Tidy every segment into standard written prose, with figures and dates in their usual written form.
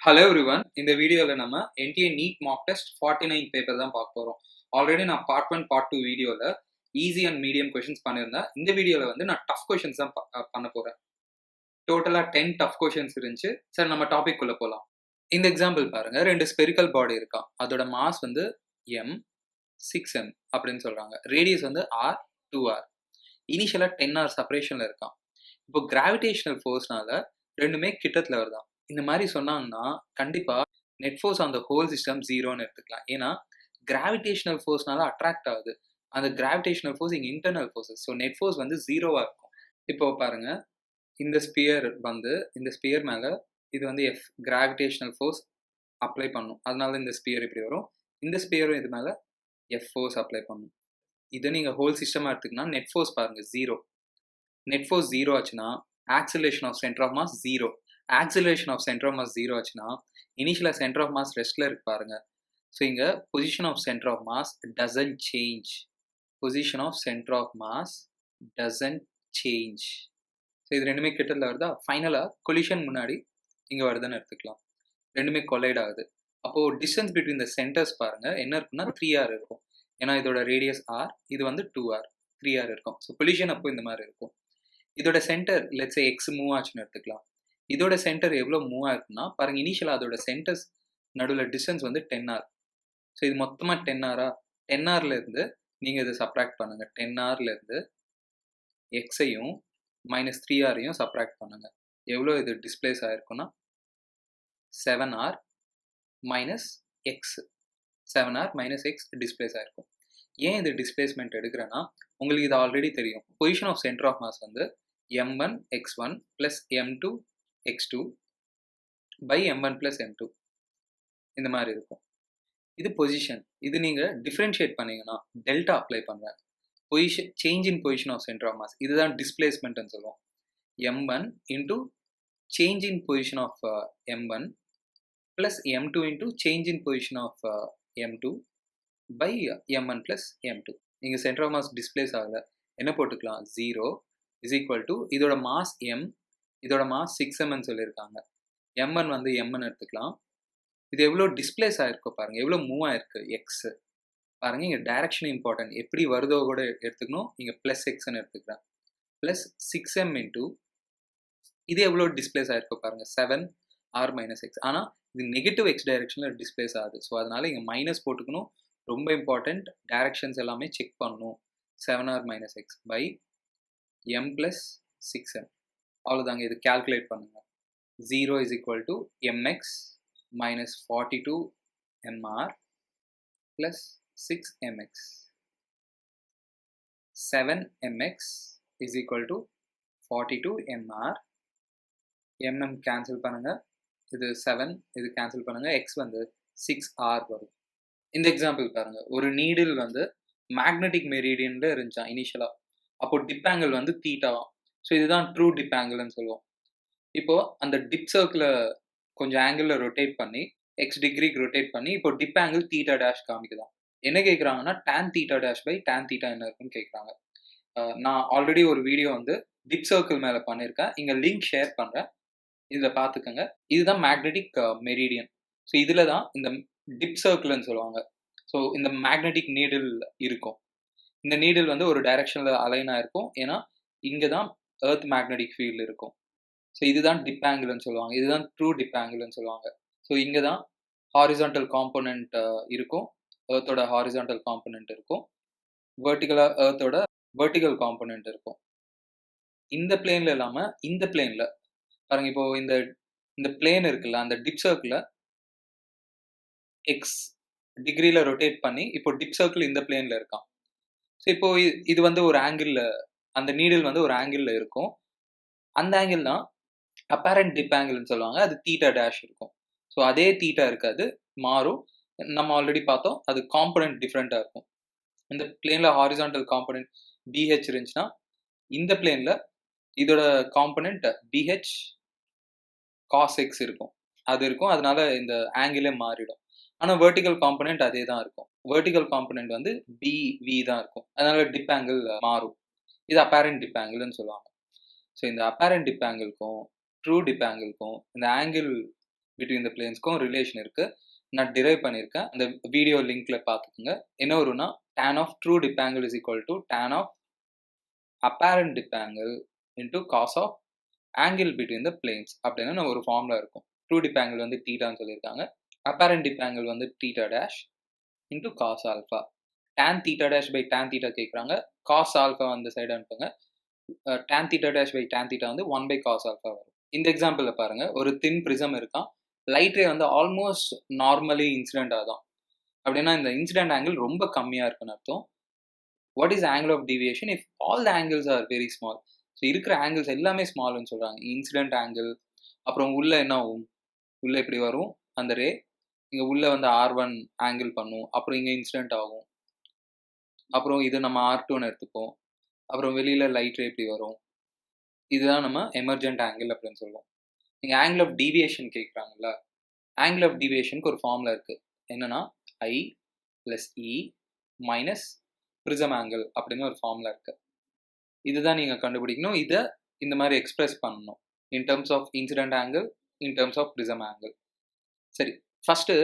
Hello everyone. இந்த வீடியோவில் நம்ம NTA NEET mock test 49 paper தான் பார்க்க போகிறோம். ஆல்ரெடி நான் பார்ட் 1 பார்ட் 2 வீடியோவில் ஈஸி அண்ட் மீடியம் கொஷின்ஸ் பண்ணியிருந்தேன். இந்த வீடியோவில் வந்து நான் டஃப் கொஷின்ஸ் தான் பண்ண போகிறேன். டோட்டலாக 10 டஃப் கொஷின்ஸ் இருந்துச்சு. சார் நம்ம டாபிக் குள்ளே போகலாம். இந்த எக்ஸாம்பிள் பாருங்க, 2 ஸ்பெரிக்கல் பாடி இருக்கான். அதோட மாஸ் வந்து m 6m அப்படின்னு சொல்றாங்க. ரேடியஸ் வந்து r 2r. இனிஷியலாக 10r செப்பரேஷனில் இருக்கான். இப்போ கிராவிடேஷனல் ஃபோர்ஸ்னால ரெண்டுமே கிட்டத்தில் வருதான். இந்த மாதிரி சொன்னாங்கன்னா கண்டிப்பாக net force on the whole system ஜீரோன்னு எடுத்துக்கலாம். ஏன்னா கிராவிடேஷனல் ஃபோர்ஸ்னால அட்ராக்ட் ஆகுது. அந்த கிராவிடேஷனல் ஃபோர்ஸ் இங்கே internal forces. So net force வந்து ஜீரோவாக இருக்கும். இப்போ பாருங்க, இந்த ஸ்பியர் வந்து இந்த ஸ்பியர் மேலே இது வந்து எஃப் கிராவிடேஷனல் ஃபோர்ஸ் அப்ளை பண்ணும். அதனால இந்த ஸ்பியர் இப்படி வரும். இந்த ஸ்பியரும் இது மேலே எஃப் ஃபோர்ஸ் அப்ளை பண்ணும். இதை நீங்கள் ஹோல் சிஸ்டமாக எடுத்துக்கினா நெட் ஃபோர்ஸ் பாருங்கள் ஜீரோ. நெட் ஃபோர்ஸ் ஜீரோ ஆச்சுன்னா acceleration of centre of mass zero. Acceleration of centre of mass zero ஆச்சுன்னா இனிஷியலாக சென்டர் ஆஃப் மாஸ் ரெஸ்ட்ல இருக்கு பாருங்க. ஸோ இங்கே position of centre of mass doesn't change. Position of centre of mass doesn't change. So இது ரெண்டுமே கிட்டத்தில் வருதா. ஃபைனலாக கொலிஷன் முன்னாடி இங்கே வருதுன்னு எடுத்துக்கலாம். ரெண்டுமே கொலைட் ஆகுது. அப்போது டிஸ்டன்ஸ் பிட்வீன் த சென்டர்ஸ் பாருங்கள் என்ன இருக்குன்னா 3r இருக்கும். ஏன்னா இதோட ரேடியஸ் r, இது வந்து 2r, 3r இருக்கும். ஸோ கொலிஷன் அப்போ இந்த மாதிரி இருக்கும். இதோட சென்டர் லெட்ஸ் எக்ஸ் மூவ் ஆச்சுன்னு எடுத்துக்கலாம். இதோட சென்டர் எவ்வளோ மூவ் ஆயிருக்குன்னா பாருங்க, இனிஷியலாக அதோட சென்டர்ஸ் நடுவில் டிஸ்டன்ஸ் வந்து 10r. ஸோ இது மொத்தமாக 10r. 10rலேருந்து நீங்கள் இதை சப்ராக்ட் பண்ணுங்க. 10rலேருந்து எக்ஸையும் -3rஐயும் சப்ராக்ட் பண்ணுங்க. எவ்வளோ இது டிஸ்பிளேஸ் ஆயிருக்குன்னா 7r - x. 7r - x displays ஆயிருக்கும். ஏன் இது டிஸ்பிளேஸ்மெண்ட் எடுக்கிறேன்னா உங்களுக்கு இது ஆல்ரெடி தெரியும். Position of centre of mass வந்து m1 x1 + m2 x2 by m1 + m2 இந்த மாதிரி இருக்கும். இது பொசிஷன். இது நீங்கள் டிஃப்ரென்ஷியேட் பண்ணீங்கன்னா டெல்டா அப்ளை பண்ணுறேன். Position change in position of centre of mass, இதுதான் டிஸ்பிளேஸ்மெண்ட்னு சொல்லுவோம். m1 into change in position of m1 + m2 into change in position of m2 by m1 + m2. நீங்கள் சென்டர் ஆஃப் மாஸ் டிஸ்பிளேஸ் ஆகலை, என்ன போட்டுக்கலாம்? 0 is equal to இதோட mass m, இதோட mass 6mன்னு சொல்லியிருக்காங்க. m1 வந்து mன்னு எடுத்துக்கலாம். இது எவ்வளோ டிஸ்பிளேஸ் ஆகிருக்கோ பாருங்கள், எவ்வளோ மூவ் ஆயிருக்கு எக்ஸு பாருங்கள். இங்கே டைரக்ஷன் இம்பார்ட்டன்ட், எப்படி வருதோ கூட எடுத்துக்கணும். இங்கே +xன்னு எடுத்துக்கிறேன். +6m இன்டூ இது எவ்வளோ டிஸ்பிளேஸ் ஆகிருக்கோ பாருங்கள், 7r - x. ஆனால் இது நெகட்டிவ் x டைரக்ஷனில் டிஸ்பிளேஸ் ஆகுது. ஸோ அதனால் இங்கே மைனஸ் போட்டுக்கணும். ரொம்ப இம்பார்ட்டண்ட், டைரக்ஷன்ஸ் எல்லாமே செக் பண்ணணும். 7r - x by m + 6m. அவ்வளோதாங்க. இது கால்குலேட் பண்ணுங்கள். 0 is equal to mx - 42mr + 6mx. 7mx is equal to 42mr. mm cancel பண்ணுங்கள். இது 7, இது கேன்சல் பண்ணுங்கள். x வந்து 6r வரும். இந்த எக்ஸாம்பிள் பாருங்க, ஒரு நீடில் வந்து மேக்னெட்டிக் மெரிடியன்ல இருந்துச்சான் இனிஷியலாக. அப்போ டிப் ஆங்கிள் வந்து தீட்டாவாம். ஸோ இதுதான் ட்ரூ டிப் ஆங்கிள்னு சொல்லுவோம். இப்போ அந்த டிப் சர்க்கிளை கொஞ்சம் ஆங்கிளில் ரொட்டேட் பண்ணி எக்ஸ் டிகிரிக்கு ரொட்டேட் பண்ணி இப்போ டிப் ஆங்கிள் தீட்டா டேஷ் காமிக்குதான். என்ன கேட்குறாங்கன்னா tan theta dash by tan theta என்ன இருக்குன்னு கேட்குறாங்க. நான் ஆல்ரெடி ஒரு வீடியோ வந்து டிப் சர்க்கிள் மேலே பண்ணியிருக்கேன். இங்கே லிங்க் ஷேர் பண்ணுறேன், இதில் பார்த்துக்கோங்க. இதுதான் மேக்னெட்டிக் மெரிடியன். ஸோ இதில் தான் இந்த டிப் சர்க்கிள்னு சொல்லுவாங்க. ஸோ இந்த மேக்னெட்டிக் நீடில் இருக்கும். இந்த நீடில் வந்து ஒரு டைரக்ஷனில் அலைனாக இருக்கும். ஏன்னா இங்கே தான் எர்த் மேக்னெட்டிக் ஃபீல்டு இருக்கும். ஸோ இதுதான் டிப் ஆங்கிள்னு சொல்லுவாங்க. இதுதான் ட்ரூ டிப் ஆங்கிள்னு சொல்லுவாங்க. ஸோ இங்கே தான் ஹாரிசான்டல் காம்போனன்ட் இருக்கும், எர்த்தோட ஹாரிசான்டல் காம்போனன்ட் இருக்கும், வெர்டிகலாக எர்த்தோட வெர்டிகல் காம்போனன்ட் இருக்கும். இந்த பிளேனில் இல்லாமல் இந்த பிளேனில் பாருங்க, இப்போ இந்த பிளேன் இருக்குல்ல, அந்த டிப் சர்க்கிளை எக்ஸ் டிகிரியில் ரொட்டேட் பண்ணி இப்போ டிப் சர்க்கிள் இந்த பிளேனில் இருக்கான். ஸோ இப்போ இது வந்து ஒரு ஆங்கிளில், அந்த நீடில் வந்து ஒரு ஆங்கிளில் இருக்கும். அந்த ஆங்கிள் தான் அப்பேரண்ட் டிப் ஆங்கிள்னு சொல்லுவாங்க. அது தீட்டா டேஷ் இருக்கும். ஸோ அதே தீட்டா இருக்காது, மாறும். நம்ம ஆல்ரெடி பார்த்தோம், அது காம்போனன்ட் டிஃப்ரெண்ட்டாக இருக்கும். இந்த பிளேனில் ஹாரிசான்டல் காம்போனன்ட் பிஹெச் இருந்துச்சுன்னா இந்த பிளேனில் இதோட காம்போனன்ட் பிஹெச் காஸ் எக்ஸ் இருக்கும், அது இருக்கும். அதனால இந்த ஆங்கிளே மாறிடும். ஆனால் வெர்டிகல் காம்போனன்ட் அதே தான் இருக்கும். வெர்டிகல் காம்போனன்ட் வந்து பிவி தான் இருக்கும். அதனால டிப் ஆங்கிள் மாறும். இது அப்பேரண்ட் டிப் ஆங்கிள்னு சொல்லுவாங்க. ஸோ இந்த அப்பேரண்ட் டிப் ஆங்கிள்க்கும் ட்ரூ டிப் ஆங்கிள்க்கும் இந்த ஆங்கிள் பிட்வீன் த பிளேன்ஸ்க்கும் ரிலேஷன் இருக்குது. நான் டிரைவ் பண்ணியிருக்கேன். அந்த வீடியோ லிங்க்ல பார்த்துக்குங்க. என்ன வரும்னா tan of true dip angle is equal to tan of apparent dip angle into cos of angle between the planes அப்படின்னு ஒரு ஃபார்முலா இருக்கும். ட்ரூ டிப் ஆங்கிள் வந்து தீட்டான்னு சொல்லியிருக்காங்க. அப்பேரண்ட் டிப் ஆங்கிள் வந்து theta dash into cos alpha. tan theta dash by tan theta கேட்குறாங்க. Cos alpha அந்த side அனுப்புங்க. tan theta dash by tan theta வந்து 1 பை காஸ் ஆல்ஃபா வரும். இந்த எக்ஸாம்பிளில் பாருங்க, ஒரு தின் ப்ரிசம் இருக்கான். லைட் ரே வந்து ஆல்மோஸ்ட் நார்மலி இன்சிடென்ட் ஆகும். அப்படின்னா இந்த இன்சிடென்ட் ஆங்கிள் ரொம்ப கம்மியாக இருக்குன்னு அர்த்தம். What is angle of deviation if all the angles are very small? So இருக்கிற ஆங்கிள்ஸ் எல்லாமே ஸ்மால்னு சொல்கிறாங்க. இன்சிடென்ட் ஆங்கிள், அப்புறம் உள்ள என்ன ஆகும், உள்ள இப்படி வரும் அந்த ரே, இங்கே உள்ள வந்து R1 ஆங்கிள் பண்ணும், அப்புறம் இங்கே இன்சிடென்ட் ஆகும், அப்புறம் இது நம்ம R2ன்னு எடுத்துப்போம், அப்புறம் வெளியில் லைட் ரே இப்படி வரும். இதுதான் நம்ம எமர்ஜென்ட் ஆங்கிள் அப்படின்னு சொல்லுவோம். நீங்கள் ஆங்கிள் ஆஃப் டீவியேஷன் கேட்குறாங்கல்ல, ஆங்கிள் ஆஃப் டீவியேஷனுக்கு ஒரு ஃபார்முலா இருக்குது. என்னன்னா I + E minus prism angle அப்படின்னு ஒரு ஃபார்முலா இருக்குது. இதுதான் நீங்கள் கண்டுபிடிக்கணும். இதை இந்த மாதிரி எக்ஸ்பிரஸ் பண்ணணும் in terms of incident angle, in terms of prism angle. சரி, ஃபஸ்ட்டு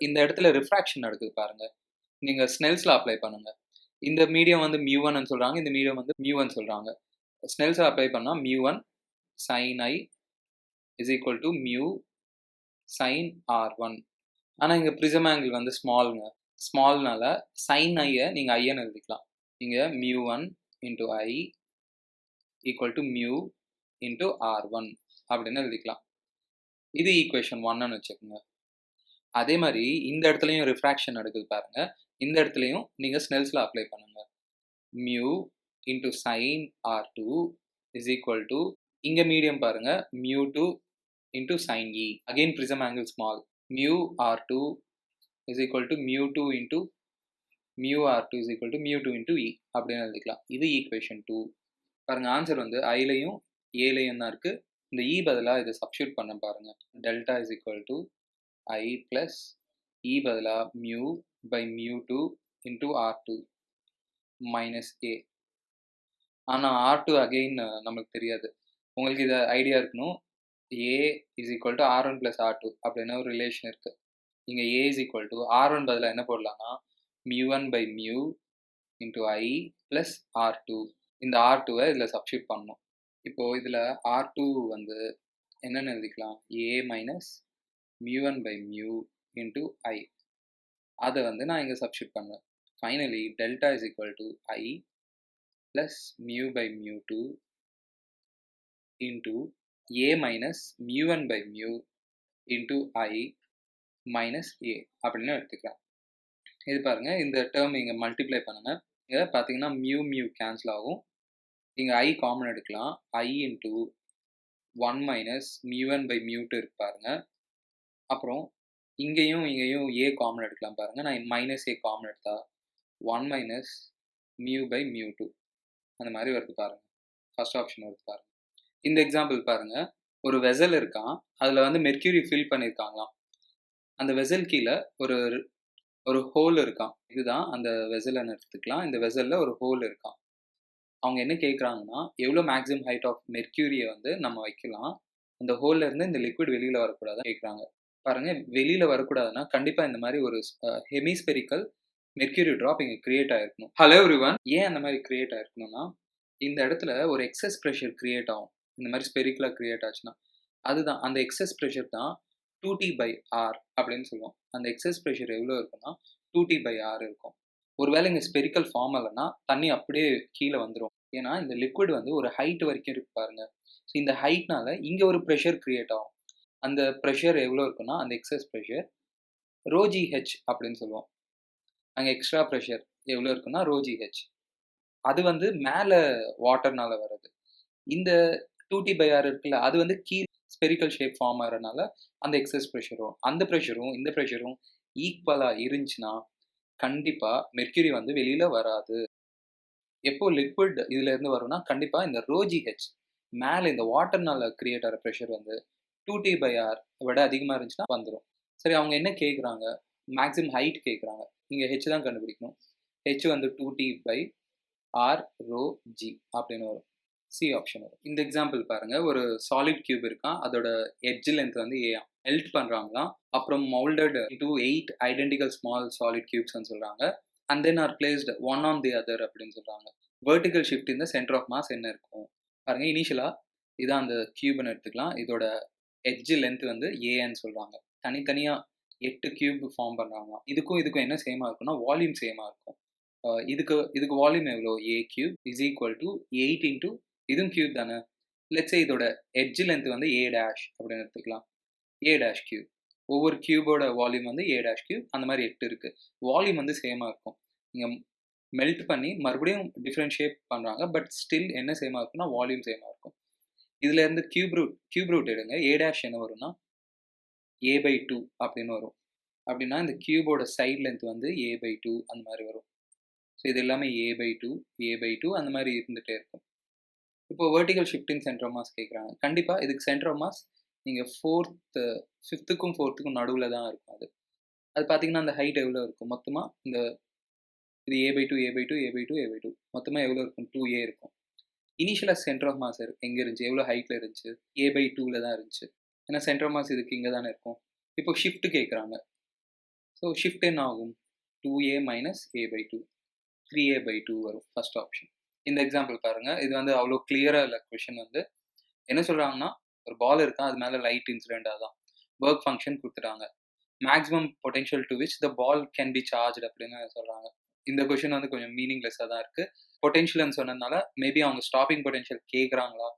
இந்த இடத்துல ரிஃப்ராக்ஷன் நடக்குது பாருங்கள். நீங்கள் ஸ்னெல்ஸில் அப்ளை பண்ணுங்கள். இந்த மீடியம் வந்து μ1ன்னு சொல்கிறாங்க, இந்த மீடியம் வந்து μ1 சொல்கிறாங்க. ஸ்னெல்ஸில் அப்ளை பண்ணால் μ1 sin I is equal to μ sin R1. ஆனால் இங்கே ப்ரிசம் ஆங்கிள் வந்து ஸ்மால்ங்க. ஸ்மால்னால sin ஐயை நீங்கள் ஐன்னு எழுதிக்கலாம். இங்கே μ1 into I equal to μ into R1 அப்படின்னு எழுதிக்கலாம். இது ஈக்குவேஷன் 1ன்னு வச்சுக்கோங்க. அதே மாதிரி இந்த இடத்துலையும் ரிஃப்ராக்ஷன் நடக்குது பாருங்க. இந்த இடத்துலையும் நீங்கள் ஸ்னெல்ஸில் அப்ளை பண்ணுங்க. μ into sin R2 is equal to, இங்கே மீடியம் பாருங்க, μ2 into sin E. Again prism angle small. μ R2 is equal to μ2 into μ R2 is equal to μ2 into E அப்படின்னு எழுதிக்கலாம். இது ஈக்குவேஷன் 2. பாருங்க, ஆன்சர் வந்து ஐலையும் ஏலையும் தான் இருக்குது. இந்த E பதிலாக இதை சப்ஸ்டியூட் பண்ண பாருங்க. Delta is equal to I plus E பதிலாக μ by μ2 into R2 minus A. ஆனால் R2 அகெயின் நம்மளுக்கு தெரியாது. உங்களுக்கு இதை ஐடியா இருக்கணும். A is equal to R1 plus R2 அப்படின்னு ஒரு ரிலேஷன் இருக்குது. இங்கே A is equal to R1 பதிலாக என்ன போடலாம்னா μ1 by μ into I plus R2. இந்த R2வை இதில் சப்ஸ்டியூட் பண்ணணும். இப்போது இதில் R2 வந்து என்னென்னு எழுதிக்கலாம், A minus μ1 by μ into I. அதை வந்து நான் இங்கே சப்ஸ்டியூட் பண்ணுவேன். Finally delta is equal to I plus μ by μ2 into A minus μ1 by μ into I minus A அப்படின்னு எடுத்துக்கலாம். இது பாருங்கள், இந்த டேர்ம் இங்கே மல்டிப்ளை பண்ணுங்கள். இங்கே பார்த்தீங்கன்னா μ கேன்சல் ஆகும். இங்கே I காமன் எடுக்கலாம். I இன்டூ 1 மைனஸ் μ1 பை μ2 இருக்கு பாருங்க. அப்புறம் இங்கேயும் A காமன் எடுக்கலாம் பாருங்கள். நான் மைனஸ் A காமன் எடுத்தா 1 மைனஸ் μ பை μ2 அந்த மாதிரி வருது பாருங்கள். ஃபர்ஸ்ட் ஆப்ஷன் வருது பாருங்கள். இந்த எக்ஸாம்பிள் பாருங்கள், ஒரு வெசல் இருக்கான், அதில் வந்து மெர்க்யூரி ஃபில் பண்ணியிருக்காங்களாம். அந்த வெசல் கீழே ஒரு ஹோல் இருக்கான். இதுதான் அந்த வெசல்னு எடுத்துக்கலாம். இந்த வெசலில் ஒரு ஹோல் இருக்கான். அவங்க என்ன கேட்குறாங்கன்னா, எவ்வளோ மேக்ஸிமம் ஹைட் ஆஃப் மெர்க்யூரியை வந்து நம்ம வைக்கலாம், அந்த ஹோலில் இருந்து இந்த லிக்விட் வெளியில் வரக்கூடாதுன்னு கேட்குறாங்க. பாருங்கள், வெளியில் வரக்கூடாதுன்னா கண்டிப்பாக இந்த மாதிரி ஒரு ஹெமிஸ்பெரிக்கல் மெர்க்யூரி ட்ராப் இங்கே கிரியேட் ஆகிருக்கணும். ஹலோ எவ்ரிவன், ஏன் அந்த மாதிரி கிரியேட் ஆகிருக்கணும்னா, இந்த இடத்துல ஒரு எக்ஸஸ் ப்ரெஷர் கிரியேட் ஆகும். இந்த மாதிரி ஸ்பெரிக்கலாக கிரியேட் ஆச்சுன்னா அதுதான் அந்த எக்ஸஸ் ப்ரெஷர் தான் 2T/R அப்படின்னு சொல்லுவோம். அந்த எக்ஸஸ் ப்ரெஷர் எவ்வளோ இருக்குன்னா 2T/R இருக்கும். ஒருவேளை இங்கே ஸ்பெரிக்கல் ஃபார்ம் இல்லைன்னா தண்ணி அப்படியே கீழே வந்துடும். ஏன்னா இந்த லிக்விட் வந்து ஒரு ஹைட் வரைக்கும் இருக்கு பாருங்க. ஸோ இந்த ஹைட்னால இங்கே ஒரு ப்ரெஷர் கிரியேட் ஆகும். அந்த ப்ரெஷர் எவ்வளோ இருக்குன்னா, அந்த எக்ஸஸ் ப்ரெஷர் ρGH அப்படின்னு சொல்லுவோம். அங்கே எக்ஸ்ட்ரா ப்ரெஷர் எவ்வளோ இருக்குன்னா ρGH. அது வந்து மேலே வாட்டர்னால வர்றது. இந்த 2T/R இருக்குல்ல, அது வந்து கீழ் ஸ்பெரிக்கல் ஷேப் ஃபார்ம் ஆகிறதுனால அந்த எக்ஸஸ் ப்ரெஷரும் அந்த ப்ரெஷரும் இந்த ப்ரெஷரும் ஈக்குவலாக இருந்துச்சுன்னா கண்டிப்பாக மெர்க்யூரி வந்து வெளியில் வராது. எப்போ லிக்விட் இதுலேருந்து வரும்னா கண்டிப்பாக இந்த ρGH மேலே இந்த வாட்டர்னால கிரியேட் ஆகிற ப்ரெஷர் வந்து 2T/R விட அதிகமாக இருந்துச்சுன்னா வந்துடும். சரி, அவங்க என்ன கேட்குறாங்க, மேக்ஸிமம் ஹைட் கேட்குறாங்க. இங்கே ஹெச் தான் கண்டுபிடிக்கணும். ஹெச் வந்து 2T/R ρg அப்படின்னு வரும். சி ஆப்ஷன் வரும். இந்த எக்ஸாம்பிள் பாருங்க, ஒரு சாலிட் கியூப் இருக்கான், அதோட எட்ஜ் லென்த் வந்து ஏ. மெல்ட் பண்றாங்களாம், அப்புறம் moulded into 8 identical small solid கியூப்ஸ்ன்னு சொல்றாங்க. And then R placed one on the other அப்படின்னு சொல்றாங்க. வெர்டிகல் ஷிஃப்ட் இந்த சென்டர் ஆஃப் மாஸ் என்ன இருக்கும் பாருங்க. இனிஷியலா இதான் அந்த கியூப்னு எடுத்துக்கலாம். இதோட எட்ஜ் லென்த் வந்து ஏன்னு சொல்றாங்க. தனித்தனியா 8 கியூப் ஃபார்ம் பண்றாங்க. இதுக்கும் என்ன சேமா இருக்கும்னா வால்யூம் சேமா இருக்கும். இதுக்கு வால்யூம் எவ்வளோ? A cube is equal to 8 into இதுவும் கியூப் தானே. லெட்ஸ் இதோட எட்ஜ் லென்த் வந்து ஏ டேஷ் அப்படின்னு எடுத்துக்கலாம். A dash cube. ஒவ்வொரு கியூபோட வால்யூம் வந்து ஏ டேஷ் கியூப். அந்த மாதிரி 8 இருக்கு. வால்யூம் வந்து சேமா இருக்கும். நீங்க மெல்ட் பண்ணி மறுபடியும் டிஃப்ரெண்ட் ஷேப் பண்றாங்க. பட் ஸ்டில் என்ன சேமா இருக்கும்னா வால்யூம் சேமா இருக்கும். இதுல இருந்து கியூப் ரூட் எடுங்க. ஏ டேஷ் என்ன வரும்னா a/2 அப்படின்னு வரும். அப்படின்னா இந்த கியூபோட சைட் லென்த் வந்து a/2 அந்த மாதிரி வரும். ஸோ இது எல்லாமே a/2 அந்த மாதிரி இருந்துகிட்டே இருக்கும். இப்போ vertical shifting centre of mass கேட்குறாங்க. கண்டிப்பாக இதுக்கு சென்டர் ஆஃப் மாஸ் நீங்கள் ஃபிஃப்த்துக்கும் ஃபோர்த்துக்கும் நடுவில் தான் இருக்கும். அது பார்த்தீங்கன்னா அந்த ஹைட் எவ்வளோ இருக்கும் மொத்தமாக? இது a/2 மொத்தமாக எவ்வளோ இருக்கும்? 2a இருக்கும். இனிஷியலாக சென்டர் ஆஃப் மாஸ் எங்கே இருந்துச்சு? எவ்வளோ ஹைட்டில் இருந்துச்சு? a/2ல தான் இருந்துச்சு. ஏன்னா சென்டர் ஆஃப் மாஸ் இதுக்கு இங்கே தானே இருக்கும். இப்போ ஷிஃப்ட் கேட்குறாங்க. ஸோ ஷிஃப்ட் என்ன ஆகும்? 2a minus a/2 3a/2 வரும் ஃபர்ஸ்ட் ஆப்ஷன். இந்த எக்ஸாம்பிள் பாருங்க. இது வந்து அவ்வளோ கிளியரா இல்லை. கொஷின் வந்து என்ன சொல்றாங்கன்னா, ஒரு பால் இருக்கா, அது மேலே லைட் இன்சிடென்ட் ஆதான். ஒர்க் ஃபங்க்ஷன் கொடுத்துட்டாங்க. Maximum potential to which the ball can be charge அப்படின்னு சொல்றாங்க. இந்த கொஷின் வந்து கொஞ்சம் மீனிங்லெஸ்ஸாக தான் இருக்கு. பொட்டென்ஷியல்னு சொன்னதுனால மேபி அவங்க ஸ்டாப்பிங் பொட்டென்ஷியல் கேட்குறாங்களா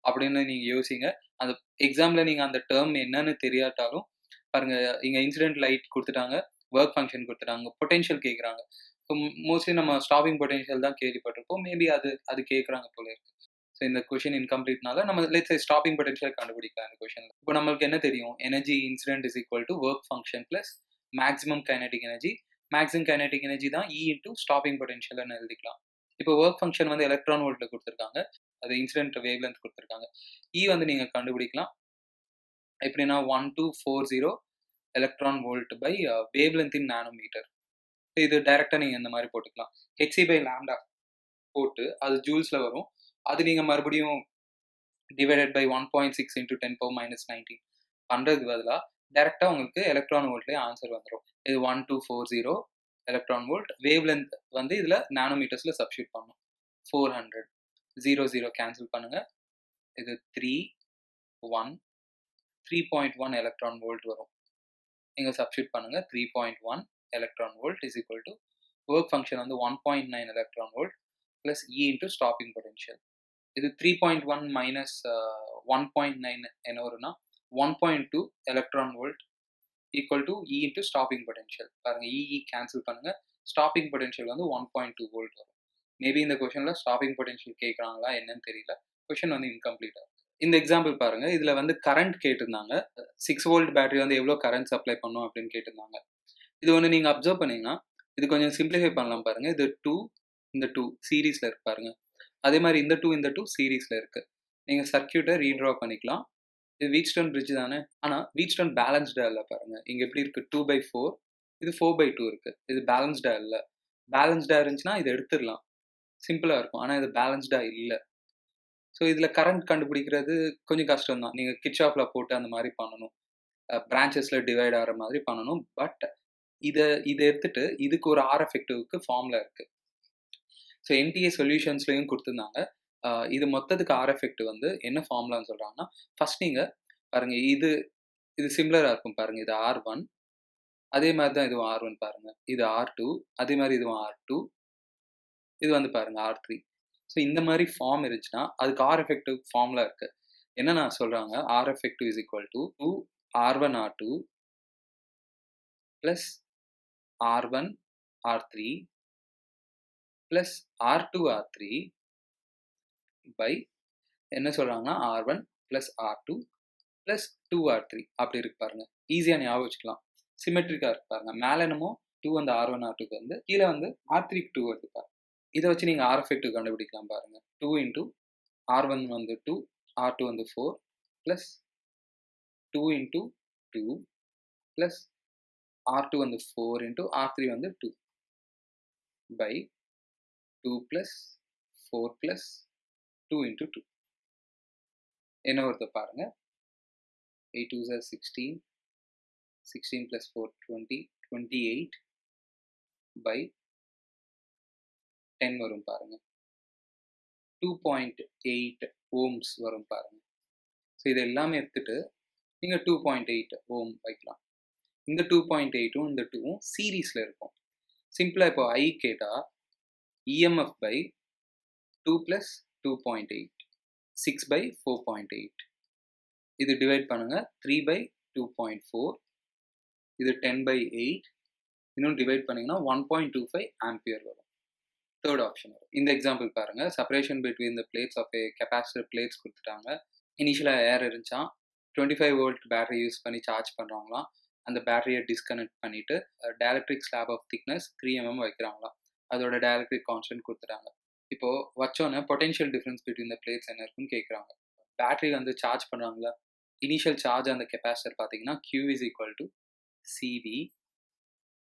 அப்படின்னு நீங்க யோசிங்க. அந்த எக்ஸாம்ல நீங்க அந்த டேர்ம் என்னன்னு தெரியாட்டாலும் பாருங்க, இங்க இன்சிடென்ட் லைட் கொடுத்துட்டாங்க, ஒர்க் ஃபங்க்ஷன் கொடுத்துட்டாங்க, பொட்டென்ஷியல் கேட்குறாங்க. ஸோ மோஸ்ட்லி நம்ம ஸ்டாப்பிங் பொட்டென்ஷியல் தான் கேள்விப்பட்டிருப்போம். மேபி அது கேட்குறாங்க போல இருக்கு. ஸோ இந்த கொஷின் இன்கம்ப்ளீட்னால நம்ம லெட்ஸ் சே ஸ்டாப்பிங் பொட்டென்ஷியல் கண்டுபிடிக்கலாம் இந்த கொஷனில். இப்போ நம்மளுக்கு என்ன தெரியும்? Energy incident is equal to work function plus maximum kinetic energy. Maximum kinetic energy தான் இ இன்டூ ஸ்டாப்பிங் பொட்டென்ஷியல்னு எழுதிக்கலாம். இப்போ ஒர்க் ஃபங்க்ஷன் வந்து எலக்ட்ரான் வோல்ட்ல கொடுத்துருக்காங்க, அது இன்சிடென்ட் வேவ் லென்த் கொடுத்துருக்காங்க. இ வந்து நீங்க கண்டுபிடிக்கலாம் எப்படின்னா 1240 electron volt by wave length in nanometre. இது டைரக்டா நீங்க இந்த மாதிரி போட்டுக்கலாம். ஹெச்சி பை லாம்டா போட்டு அது ஜூல்ஸ்ல வரும். அது நீங்க மறுபடியும் டிவைடட் பை 1.6 இன்டூ 10⁻⁻19 பண்றதுக்கு பதிலாக டைரக்டா உங்களுக்கு எலக்ட்ரான் வோல்ட்லேயே ஆன்சர் வந்துடும். இது 1240 எலக்ட்ரான் வோல்ட். வேவ் லென்த் வந்து இதுல நானோமீட்டர்ஸ்ல சப்ஸ்டியூட் பண்ணணும். 400 0 கேன்சல் பண்ணுங்க. இது 3.1 எலக்ட்ரான் வோல்ட் வரும். நீங்க சப்ஸ்டியூட் பண்ணுங்க. 3.1 electron volt is equal to work function வந்து 1.9 எலக்ட்ரான் வோல்ட் பிளஸ் இ இன்டூ ஸ்டாப்பிங் பொட்டென்ஷியல். இது 3.1 மைனஸ் 1.9 என்ன வரும்னா 1.2 electron volt equal to E into stopping potential. பாருங்க, இ கேன்சல் பண்ணுங்க. ஸ்டாப்பிங் பொட்டென்ஷியல் வந்து 1.2 வோல்ட் வரும். மேபி இந்த கொஸ்டின்ல ஸ்டாப்பிங் பொட்டென்ஷியல் கேட்குறாங்களா என்னன்னு தெரியல. கொஸ்டின் வந்து இன்கம்ப்ளீட்டா இருக்கு. இந்த எக்ஸாம்பிள் பாருங்க. இதுல வந்து கரண்ட் கேட்டிருந்தாங்க. 6 வோல்ட் பேட்டரி வந்து எவ்வளோ கரண்ட் சப்ளை பண்ணும் அப்படின்னு கேட்டிருந்தாங்க. இது ஒன்று நீங்க அப்சர்வ் பண்ணீங்கன்னா இது கொஞ்சம் சிம்பிளிஃபை பண்ணலாம் பாருங்க. இது 2 இந்த 2 சீரீஸ்ல இருக்கு பாருங்க. அதே மாதிரி இந்த 2 சீரீஸ்ல இருக்கு. நீங்க சர்க்கியூட்டை ரீட்ரா பண்ணிக்கலாம். இது வீட்ஸ்டோன் பிரிட்ஜ் தானே. ஆனா வீட்ஸ்டோன் பேலன்ஸ்டா இல்லை பாருங்க. இங்க எப்படி இருக்கு? 2/4, இது 4/2 இருக்கு. இது பேலன்ஸ்டா இல்லை. பேலன்ஸ்டா இருந்துச்சுன்னா இதை எடுத்துடலாம், சிம்பிளா இருக்கும். ஆனா இது பேலன்ஸ்டா இல்லை. ஸோ இதில் கரண்ட் கண்டுபிடிக்கிறது கொஞ்சம் கஷ்டம் தான். நீங்கள் கிட்சாஃப்ல போட்டு அந்த மாதிரி பண்ணணும், பிரான்ச்சஸில் டிவைட் ஆகிற மாதிரி பண்ணணும். பட் இதை எடுத்துட்டு இதுக்கு ஒரு ஆர் எஃபெக்டிவ்க்கு ஃபார்முலா இருக்கு. ஸோ என்டிஏ சொல்யூஷன்ஸ்லையும் கொடுத்துருந்தாங்க. இது மொத்தத்துக்கு ஆர் எஃபெக்டிவ் வந்து என்ன ஃபார்முலான்னு சொல்கிறாங்கன்னா, ஃபர்ஸ்ட் நீங்கள் பாருங்க, இது சிமிலராக இருக்கும் பாருங்க. இது R1, அதே மாதிரி தான் இதுவும் R1 பாருங்க. இது R2, அதே மாதிரி இதுவும் R2, இது வந்து பாருங்க R3. ஸோ இந்த மாதிரி ஃபார்ம் இருந்துச்சுன்னா அதுக்கு ஆர் எஃபெக்டிவ் ஃபார்முலா இருக்கு. என்ன நான் சொல்றாங்க? R effective is equal to R1R2 plus R1 R3 plus R2R3 by என்ன சொல்றாங்கன்னா R1 plus R2 plus 2R3 அப்படி இருக்கு பாருங்க. ஈஸியா ஞாபகம் வச்சுக்கலாம். சிமெட்ரிக்கா இருக்கு பாருங்க. மேல என்னமோ 2 வந்து R1R2க்கு வந்து, கீழே வந்து R3க்கு 2 வருது பாருங்க. இதை வச்சு நீங்க ஆர் எஃபெக்டிவ் கண்டுபிடிக்கலாம் பாருங்க. 2 இன்டூ R1 வந்து 2, R2 வந்து 4 பிளஸ் 2 இன்டூ 2 பிளஸ் R2 வந்து 4 இன்டூ R3 வந்து 2 பை 2 பிளஸ் 4 பிளஸ் 2 into 2. என்ன வருது பாருங்க. 8 2s are 16. 16 plus 4 20. 28 by 10 வரும் பாருங்க. 2.8 ohms வரும் பாருங்க. ஸோ இது எல்லாமே எடுத்துட்டு நீங்கள் 2.8 ohm வைக்கலாம். இந்த 2.8ம் இந்த 2ம் சீரீஸில் இருக்கும். சிம்பிளாக இப்போ I கேட்டால் EMF by 2 plus 2.8 6 by 4.8 இது டிவைட் பண்ணுங்கள் 3 by 2.4 இது 10 by 8 இன்னும் டிவைட் பண்ணிங்கன்னா 1.25 ஆம்பியர் வரும். தேர்ட் ஆப்ஷன் வரும். இந்த எக்ஸாம்பிள் பாருங்கள். Separation between the plates of a capacitor plates கொடுத்துட்டாங்க. இனிஷியலாக ஏர் இருந்துச்சா 25 வோல்ட் பேட்டரி யூஸ் பண்ணி சார்ஜ் பண்ணுறாங்களாம். அந்த பேட்டரியை டிஸ்கனெக்ட் பண்ணிவிட்டு dielectric slab of thickness 3 mm வைக்கிறாங்களாம். அதோட டயலக்ட்ரிக் கான்ஸ்டன்ட் கொடுத்துட்டாங்க. இப்போது வச்சோன்னே potential difference between the plates என்ன இருக்குன்னு கேட்குறாங்க. பேட்டரி வந்து சார்ஜ் பண்ணுறாங்களா, இனிஷியல் சார்ஜ் அந்த கெப்பாசிட்டர் பார்த்தீங்கன்னா Q is equal to CV.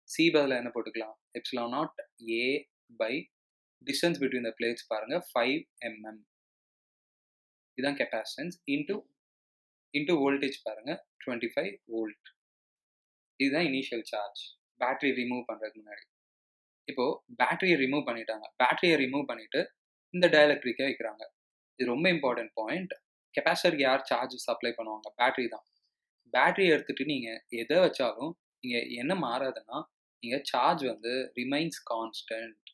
C பதில் என்ன போட்டுக்கலாம், epsilon naught A by distance between the plates பாருங்க 5 mm. இதுதான் கெப்பாசிட்டன்ஸ் இன்ட்டு வோல்டேஜ் பாருங்க 25 வோல்ட். இதுதான் இனிஷியல் சார்ஜ் பேட்டரி ரிமூவ் பண்ணுறதுக்கு முன்னாடி. இப்போது பேட்டரியை ரிமூவ் பண்ணிட்டாங்க. பேட்டரியை ரிமூவ் பண்ணிவிட்டு இந்த டயலக்ட்ரிக்கை வைக்கிறாங்க. இது ரொம்ப இம்பார்ட்டன்ட் பாயிண்ட். கெப்பாசிட்டருக்கு யார் சார்ஜ் சப்ளை பண்ணுவாங்க, பேட்டரி தான். பேட்டரியை எடுத்துகிட்டு நீங்கள் எதை வச்சாலும் இங்கே என்ன மாறாதுன்னா இங்கே சார்ஜ் வந்து ரிமைன்ஸ் கான்ஸ்டன்ட்.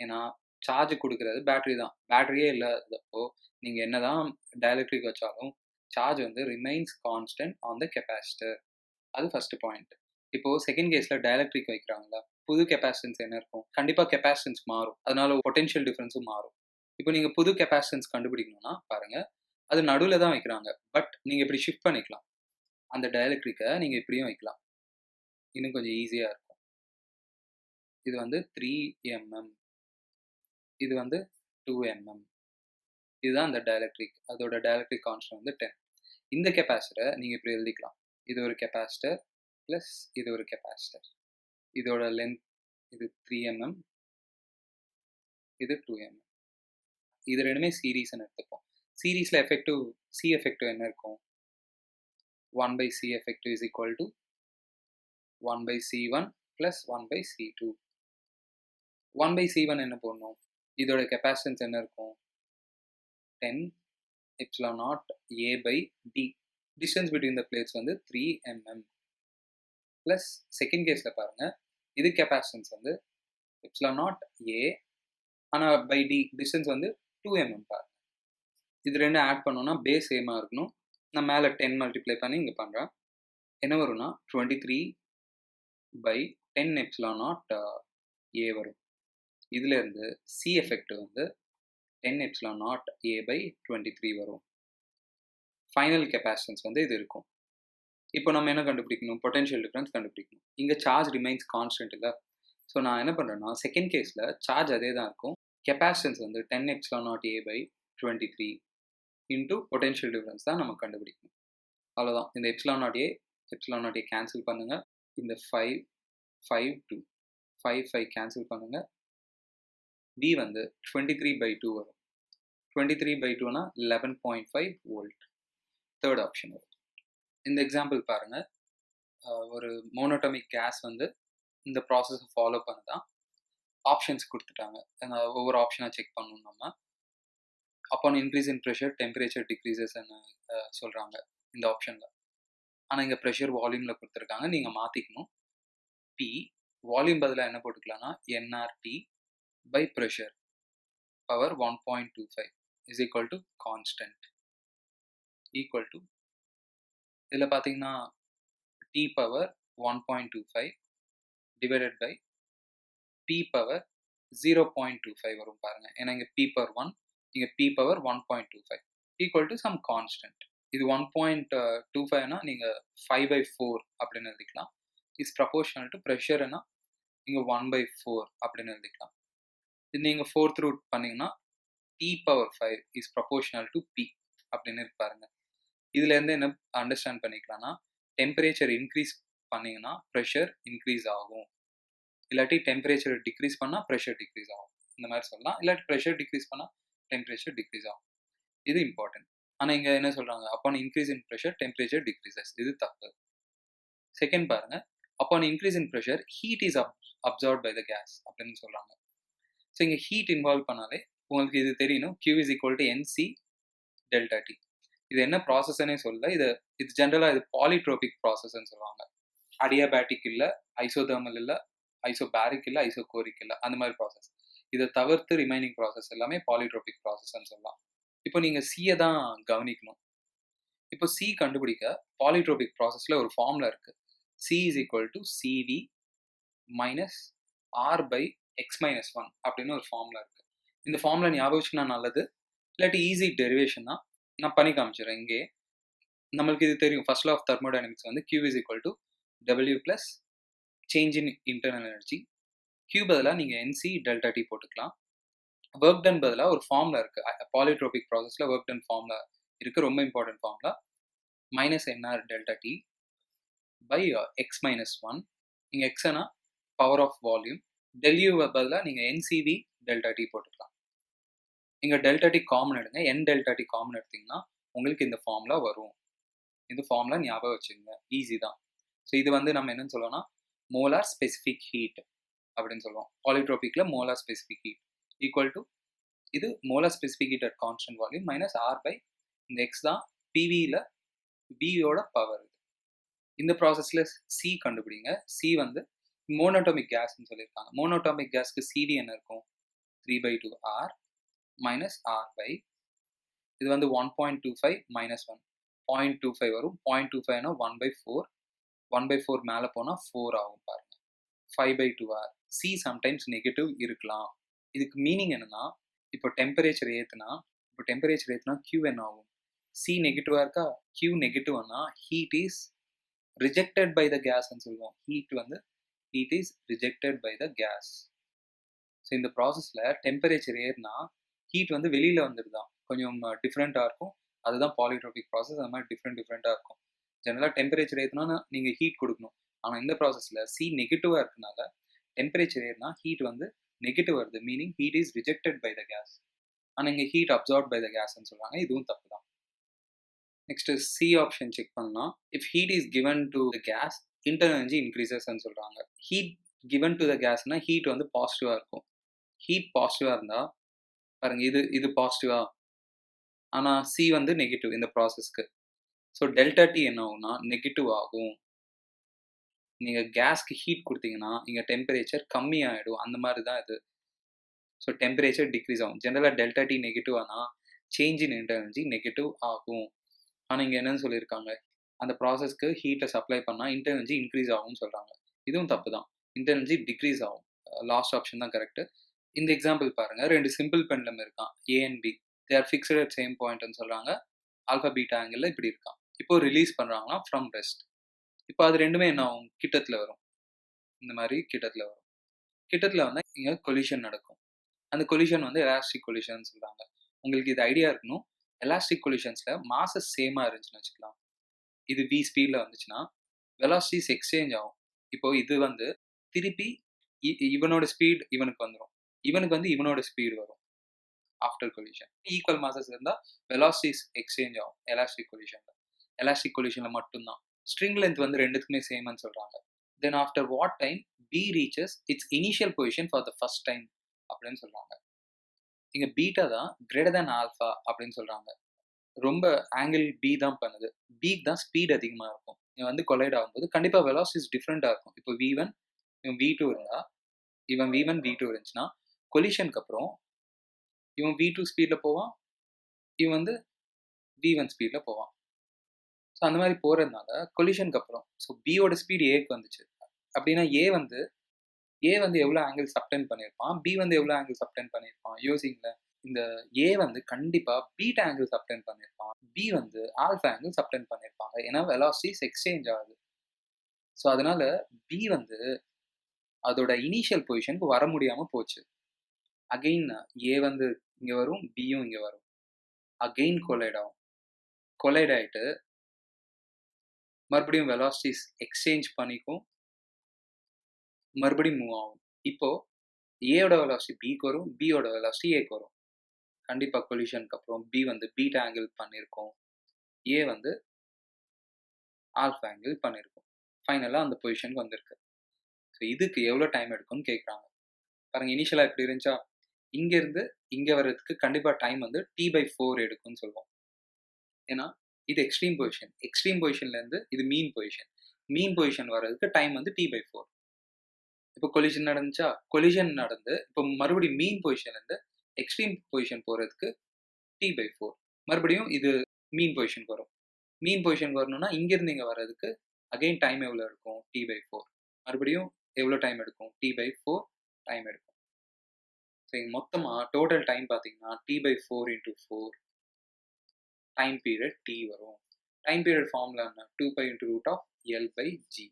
ஏன்னா சார்ஜ் கொடுக்குறது பேட்டரி தான். பேட்டரியே இல்லாதப்போ நீங்கள் என்ன தான் டயலக்ட்ரிக் வச்சாலும் சார்ஜ் வந்து remains constant on the capacitor. அது ஃபர்ஸ்ட் பாயிண்ட். இப்போது செகண்ட் கேஸில் டயலக்ட்ரிக் வைக்கிறாங்களா, புது கெப்பாசிட்டன்ஸ் என்ன இருக்கும், கண்டிப்பாக கெப்பாசிட்டன்ஸ் மாறும். அதனால பொட்டென்ஷியல் டிஃப்ரென்ஸும் மாறும். இப்போ நீங்கள் புது கெப்பாசிட்டன்ஸ் கண்டுபிடிக்கணும்னா பாருங்கள், அது நடுவில் தான் வைக்கிறாங்க. பட் நீங்கள் இப்படி ஷிஃப்ட் பண்ணிக்கலாம். அந்த டயலக்ட்ரிக்கை நீங்கள் இப்படியும் வைக்கலாம், இன்னும் கொஞ்சம் ஈஸியாக இருக்கும். இது வந்து 3 mm, இது வந்து 2 mm. இதுதான் அந்த டயலக்ட்ரிக். அதோட டயலக்ட்ரிக் கான்ஸ்டன்ட் வந்து 10. இந்த கெப்பாசிட்டரை நீங்கள் இப்படி எழுதிக்கலாம். இது ஒரு கெப்பாசிட்டர் ப்ளஸ் இது ஒரு கெப்பாசிட்டர். இதோட லென்த் இது 3 mm, இது 2 mm. இது ரெண்டுமே சீரீஸ்ன்னு எடுத்துப்போம். சீரீஸில் எஃபெக்டிவ் சி எஃபெக்டிவ் என்ன இருக்கும், 1 by C effective is equal to 1 by C1 plus 1 by C2. 1 by C1 என்ன போடணும், இதோட கெப்பாசிட்டன்ஸ் என்ன இருக்கும், 10 epsilon naught A by D. Distance between the plates வந்து 3 mm. ப்ளஸ் செகண்ட் கேஸில் பாருங்கள், இது கெப்பாசிட்டன்ஸ் வந்து epsilon naught A ஆனால் பை D டிஸ்டன்ஸ் வந்து 2 mm பாருங்கள். இது ரெண்டும் ஆட் பண்ணோன்னா பேஸ் சேமாக இருக்கணும். நான் மேலே 10 மல்டிப்ளை பண்ணி இங்கே பண்ணுறேன். என்ன வரும்னா 23 by 10 epsilon naught A வரும். இதுலேருந்து C எஃபெக்ட் வந்து 10 epsilon naught A by 23 வரும். ஃபைனல் கெப்பாசிட்டன்ஸ் வந்து இது இருக்கும். இப்போ நம்ம என்ன கண்டுபிடிக்கணும், பொட்டென்ஷியல் டிஃப்ரென்ஸ் கண்டுபிடிக்கணும். இங்கே சார்ஜ் ரிமைன்ஸ் கான்ஸ்டன்ட் இல்லை. ஸோ நான் என்ன பண்ணுறேன்னா செகண்ட் கேஸில் சார்ஜ் அதே தான் இருக்கும். கெப்பாசிட்டன்ஸ் வந்து 10 epsilon naught A by 23 into potential difference தான் நம்ம கண்டுபிடிக்கணும். அவ்வளோதான். இந்த epsilon naught A கேன்சல் பண்ணுங்கள். இந்த 5 2 5 கேன்சல் பண்ணுங்கள். B வந்து 23/2 வரும். 23/2னா 11.5 வோல்ட். தேர்ட் ஆப்ஷன் வரும். இந்த எக்ஸாம்பிள் பாருங்கள். ஒரு மோனோட்டோமிக் கேஸ் வந்து இந்த ப்ராசஸை ஃபாலோ பண்ண தான் ஆப்ஷன்ஸ் கொடுத்துட்டாங்க. ஒவ்வொரு ஆப்ஷனாக செக் பண்ணணும் நம்ம. Upon increase in pressure temperature டிக்ரீசஸ்ன்னு சொல்கிறாங்க இந்த ஆப்ஷனில். ஆனால் இங்கே ப்ரெஷர் வால்யூமில் கொடுத்துருக்காங்க, நீங்கள் மாற்றிக்கணும். P வால்யூம் பதிலாக என்ன போட்டுக்கலாம்னா nRT by pressure power 1.25 is equal to constant equal to இதில் பார்த்தீங்கன்னா T power 1.25 divided by P power 0.25 வரும் பாருங்கள். ஏன்னா இங்கே P power 1, இங்கே P power 1.25 equal to some constant. இது 1.25னா நீங்கள் 5/4 அப்படின்னு எழுதிக்கலாம். இஸ் ப்ரப்போர்ஷனல் டு ப்ரெஷர்னா நீங்கள் 1/4 அப்படின்னு எழுதிக்கலாம். இது நீங்கள் 4th ரூட் பண்ணிங்கன்னா T power 5 is proportional to P அப்படின்னு இருப்பாருங்க. இதுலேருந்து என்ன அண்டர்ஸ்டாண்ட் பண்ணிக்கலாம்னா டெம்பரேச்சர் இன்க்ரீஸ் பண்ணிங்கன்னா ப்ரெஷர் இன்க்ரீஸ் ஆகும், இல்லாட்டி டெம்பரேச்சர் டிக்ரீஸ் பண்ணால் ப்ரெஷர் டிக்ரீஸ் ஆகும், இந்த மாதிரி சொல்லலாம். இல்லாட்டி ப்ரெஷர் டிக்ரீஸ் பண்ணால் டெம்பரேச்சர் டிக்ரீஸ் ஆகும். இது இம்பார்ட்டன்ட். ஆனால் இங்கே என்ன சொல்கிறாங்க, upon increase in pressure temperature decreases. இது தப்பு. செகண்ட் பாருங்க, upon increase in pressure heat is absorbed by the gas அப்படின்னு சொல்கிறாங்க. ஸோ இங்கே ஹீட் இன்வால்வ் பண்ணாலே உங்களுக்கு இது தெரியணும், Q is equal to NC delta T. இது என்ன ப்ராசஸ்னே சொல்ல, இது ஜென்ரலாக இது பாலிட்ரோபிக் ப்ராசஸ்ன்னு சொல்லுவாங்க. அடியாபேட்டிக் இல்லை, ஐசோதர்மல் இல்லை, ஐசோபேரிக் இல்லை, ஐசோகோரிக் இல்லை, அந்த மாதிரி ப்ராசஸ். இதை தவிர்த்து ரிமைனிங் ப்ராசஸ் எல்லாமே பாலிட்ரோபிக் ப்ராசஸ்ன்னு சொல்லலாம். இப்போ நீங்கள் சியை தான் கவனிக்கணும். இப்போ சி கண்டுபிடிக்க பாலிட்ரோபிக் ப்ராசஸில் ஒரு ஃபார்முலா இருக்குது. C is equal to CV minus R by X-1 அப்படின்னு ஒரு ஃபார்முலா இருக்குது. இந்த ஃபார்முலா ஞாபகம் வச்சுக்கினா நல்லது, இல்லாட்டி ஈஸி டெரிவேஷன் தான். நான் பண்ணி காமிச்சிடுறேன். இங்கே நம்மளுக்கு இது தெரியும், ஃபர்ஸ்ட் லா ஆஃப் தெர்மோடைனமிக்ஸ் வந்து Q is equal to W plus change in internal energy. Q பதிலாக நீங்கள் NC டெல்டா T போட்டுக்கலாம். ஒர்க் டன் பதிலாக ஒரு ஃபார்முலா இருக்குது, பாலிட்ரோபிக் ப்ராசஸில் ஒர்க் டன் ஃபார்முலா இருக்குது, ரொம்ப important formula. Minus NR delta T by X-1. இங்கே எக்ஸ்னா பவர் ஆஃப் வால்யூம். டெல்யூ பதிலாக நீங்கள் NCV டெல்டா T போட்டுக்கலாம். இங்கே டெல்டா T காமன் எடுங்க, N டெல்டா T காமன் எடுத்திங்கன்னா உங்களுக்கு இந்த ஃபார்முலா வரும். இந்த ஃபார்முலா ஞாபகம் வச்சுங்க, ஈஸி தான். ஸோ இது வந்து நம்ம என்னன்னு சொல்லுவோம்னா மோலார் ஸ்பெசிஃபிக் ஹீட் அப்படின்னு சொல்லுவோம். பாலிட்ரோபிக்கில் molar specific heat equal to இது molar specific heat at constant volume minus R by இந்த எக்ஸ் தான் பிவியில் பியோட பவர். இந்த ப்ராசஸில் சி கண்டுபிடிங்க. சி வந்து மோனோட்டாமிக் கேஸ்ன்னு சொல்லியிருக்காங்க. மோனோட்டாமிக் கேஸ்க்கு சிவி என்ன இருக்கும், 3/2 R மைனஸ் R பை இது வந்து 1.25 மைனஸ் 1 0.25 வரும். 0.25னா 1/4, 1/4 மேலே போனால் 4 ஆகும் பாருங்க. 5/2 R. சி சம்டைம்ஸ் நெகட்டிவ் இருக்கலாம். இதுக்கு மீனிங் என்னன்னா, இப்போ டெம்பரேச்சர் ஏற்றுனா Q என்ன ஆகும், சி நெகட்டிவாக இருக்கா, Q நெகட்டிவ்னா heat is rejected by the கேஸ்ன்னு சொல்லுவோம். Heat is rejected by the gas. So இந்த ப்ராசஸில் டெம்பரேச்சர் ஏறினா ஹீட் வந்து வெளியில் வந்துடுதான், கொஞ்சம் டிஃப்ரெண்ட்டாக இருக்கும். அதுதான் பாலிட்ரோபிக் ப்ராசஸ். அது மாதிரி டிஃப்ரெண்ட்டாக இருக்கும். ஜெனரலாக டெம்பரேச்சர் ஏற்றினா நீங்கள் ஹீட் கொடுக்கணும். ஆனால் இந்த ப்ராசஸில் சி நெகட்டிவாக இருக்கனால டெம்பரேச்சர் ஏறினா ஹீட் வந்து நெகட்டிவ் வருது, meaning heat is rejected by the gas. ஆனால் இங்கே ஹீட் அப்சார்ப் பை த கேஸ்ன்னு சொல்கிறாங்க. இதுவும் தப்பு தான். நெக்ஸ்ட் சி ஆப்ஷன் செக் பண்ணலாம். If heat is given to the gas internal energy இன்க்ரீசஸ்ன்னு சொல்கிறாங்க. ஹீட் கிவன் டு த கேஸ்னா ஹீட் வந்து பாசிட்டிவாக இருக்கும். ஹீட் பாசிட்டிவாக இருந்தால் பாருங்க, இது பாசிட்டிவா, ஆனால் சி வந்து நெகட்டிவ் இந்த ப்ராசஸ்க்கு. ஸோ டெல்டா T என்ன ஆகும்னா நெகட்டிவ் ஆகும். நீங்கள் கேஸ்க்கு ஹீட் கொடுத்தீங்கன்னா இங்கே டெம்பரேச்சர் கம்மியாகிடும். அந்த மாதிரி தான் இது. ஸோ டெம்பரேச்சர் டிக்ரீஸ் ஆகும். ஜென்ரலாக டெல்டா T நெகட்டிவ் ஆனால் change in internal energy negative ஆகும். ஆனால் இங்கே என்னன்னு சொல்லியிருக்காங்க, அந்த ப்ராசஸ்க்கு ஹீட்டை சப்ளை பண்ணால் இன்டர்னல் எனர்ஜி இன்க்ரீஸ் ஆகும்னு சொல்கிறாங்க. இதுவும் தப்பு தான். இன்டர்னல் எனர்ஜி டிக்ரீஸ் ஆகும். லாஸ்ட் ஆப்ஷன் தான் கரெக்டு. இந்த எக்ஸாம்பிள் பாருங்கள், 2 சிம்பிள் பெண்டம் இருக்கான், A and B. They are fixed at same பாயிண்ட்னு சொல்கிறாங்க. ஆல்ஃபா பீட்டா ஆங்கிளில் இப்படி இருக்கான். இப்போ ரிலீஸ் பண்ணுறாங்கன்னா ஃப்ரம் ரெஸ்ட். இப்போ அது ரெண்டுமே என்ன ஆகும், கிட்டத்தில் வரும். இந்த மாதிரி கிட்டத்தில் வரும். கிட்டத்தில் வந்தால் இங்கே கொலிஷன் நடக்கும். அந்த கொலிஷன் வந்து எலாஸ்டிக் கொலிஷன் சொல்கிறாங்க. உங்களுக்கு இது ஐடியா இருக்கணும். எலாஸ்டிக் கொலிஷன்ஸில் மாசஸ் சேமாக இருந்துச்சுன்னு வச்சுக்கலாம். இது V ஸ்பீடில் வந்துச்சுன்னா வெலாசிட்டிஸ் எக்ஸ்சேஞ்ச் ஆகும். இப்போ இது வந்து திருப்பி இவனோட ஸ்பீட் இவனுக்கு வந்துடும், இவனுக்கு வந்து இவனோட ஸ்பீடு வரும். ஆஃப்டர் கொலிஷன் ஈக்குவல் மாசஸ் இருந்தால் வெலாசிட்டிஸ் எக்ஸ்சேஞ்ச் ஆகும் எலாஸ்டிக் கொலிஷனில். எலாஸ்டிக் கொலிஷனில் மட்டும்தான். ஸ்ட்ரிங் லென்த் வந்து ரெண்டுத்துக்குமே சேம்னு சொல்கிறாங்க. Then after what time B reaches it's initial position for the first time அப்படின்னு சொல்கிறாங்க. இங்கே பீட்டா தான் கிரேட்டர் தேன் ஆல்ஃபா அப்படின்னு சொல்கிறாங்க. ரொம்ப ஆங்கிள் B தான் பண்ணுது. Bக்கு தான் ஸ்பீட் அதிகமாக இருக்கும். இவன் வந்து கொலைட் ஆகும்போது கண்டிப்பாக வெலாசிட்டிஸ் டிஃப்ரெண்ட்டாக இருக்கும். இப்போ V1 இவன் V2 இருந்தால், இவன் V1 V2 இருந்துச்சுன்னா கொலிஷனுக்கு அப்புறம் இவன் V2 ஸ்பீடில் போவான், இவன் வந்து V1 ஸ்பீடில் போவான். ஸோ அந்த மாதிரி போகிறதுனால கொலிஷனுக்கு அப்புறம் ஸோ பியோட ஸ்பீடு ஏக்கு வந்துச்சு அப்படின்னா ஏ வந்து எவ்வளோ ஆங்கிள் சப்டெண்ட் பண்ணியிருப்பான், B வந்து எவ்வளோ ஆங்கிள் சப்டெண்ட் பண்ணியிருப்பான் யோசிங்களேன். இந்த ஏ வந்து கண்டிப்பாக பீட்டா ஆங்கிள் சப்டெண்ட் பண்ணியிருப்பான், B வந்து ஆல்ஃபா ஆங்கிள் சப்டெண்ட் பண்ணியிருப்பாங்க. ஏன்னா வெலாசிட்டிஸ் எக்ஸ்சேஞ்ச் ஆகுது. ஸோ அதனால B வந்து அதோட இனிஷியல் பொசிஷனுக்கு வர முடியாமல் போச்சு. அகெயின் ஏ வந்து இங்கே வரும், பியும் இங்கே வரும். அகெயின் கொலைட் ஆகும். கொலைட் ஆகிட்டு மறுபடியும் வெலாசிட்டிஸ் எக்ஸ்சேஞ்ச் பண்ணிக்கும், மறுபடியும் மூவ் ஆகும். இப்போ ஏயோட வெலாசிட்டி பிக்கு வரும், பியோட வெலாசிட்டி ஏக்கு வரும். கண்டிப்பாக கொலிஷனுக்கு அப்புறம் பி வந்து பீட்டா ஆங்கிள் பண்ணியிருக்கோம், ஏ வந்து ஆல்ஃபா ஆங்கிள் பண்ணியிருக்கோம். ஃபைனலாக அந்த பொசிஷனுக்கு வந்திருக்கு. ஸோ இதுக்கு எவ்வளோ டைம் எடுக்கும்னு கேட்குறாங்க. பாருங்கள் இனிஷியலாக எப்படி இருந்துச்சா, இங்கேருந்து இங்கே வர்றதுக்கு கண்டிப்பாக டைம் வந்து t/4 எடுக்கும்னு சொல்லுவோம். ஏன்னா இது எக்ஸ்ட்ரீம் பொசிஷன், எக்ஸ்ட்ரீம் பொசிஷன்லேருந்து இது மீன் பொசிஷன், மீன் பொசிஷன் வர்றதுக்கு டைம் வந்து t/4. இப்போ கொலிஷன் நடந்துச்சா, கொலிஷன் நடந்து இப்போ மறுபடியும் மீன் பொசிஷன்லேருந்து எக்ஸ்ட்ரீம் பொசிஷன் போகிறதுக்கு t/4. மறுபடியும் இது மீன் பொசிஷனுக்கு வரும். மீன் பொசிஷனுக்கு வரணும்னா இங்கேருந்து இங்கே வர்றதுக்கு அகைன் டைம் எவ்வளோ இருக்கும், t/4. மறுபடியும் எவ்வளோ டைம் எடுக்கும், t/4 டைம் எடுக்கும். ஸோ இங்கே மொத்தமாக டோட்டல் டைம் பார்த்தீங்கன்னா t/4 × 4 டைம் பீரியட் t வரும். டைம் பீரியட் ஃபார்முலா என்ன, 2π × √L/g.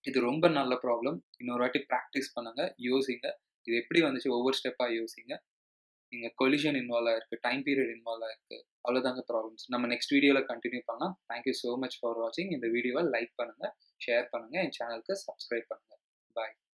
இது ரொம்ப நல்ல ப்ராப்ளம். இன்னொரு வாட்டி ப்ராக்டிஸ் பண்ணுங்க, யோசிங்க. இது எப்படி வந்துச்சு ஒவ்வொரு ஸ்டெப்பாக யோசிங்க. நீங்கள் கொலிஷன் இன்வால்வ் ஆயிருக்கு, டைம் பீரியட் இன்வால்வ் ஆயிருக்கு, அவ்வளோதாங்க ப்ராப்ளம்ஸ். நம்ம நெக்ஸ்ட் வீடியோவில் கண்டினியூ பண்ணலாம். தேங்க்யூ ஸோ மச் ஃபார் வாட்சிங். இந்த வீடியோவை லைக் பண்ணுங்கள், ஷேர் பண்ணுங்கள், என் சேனலுக்கு சப்ஸ்கிரைப் பண்ணுங்கள். பாய்.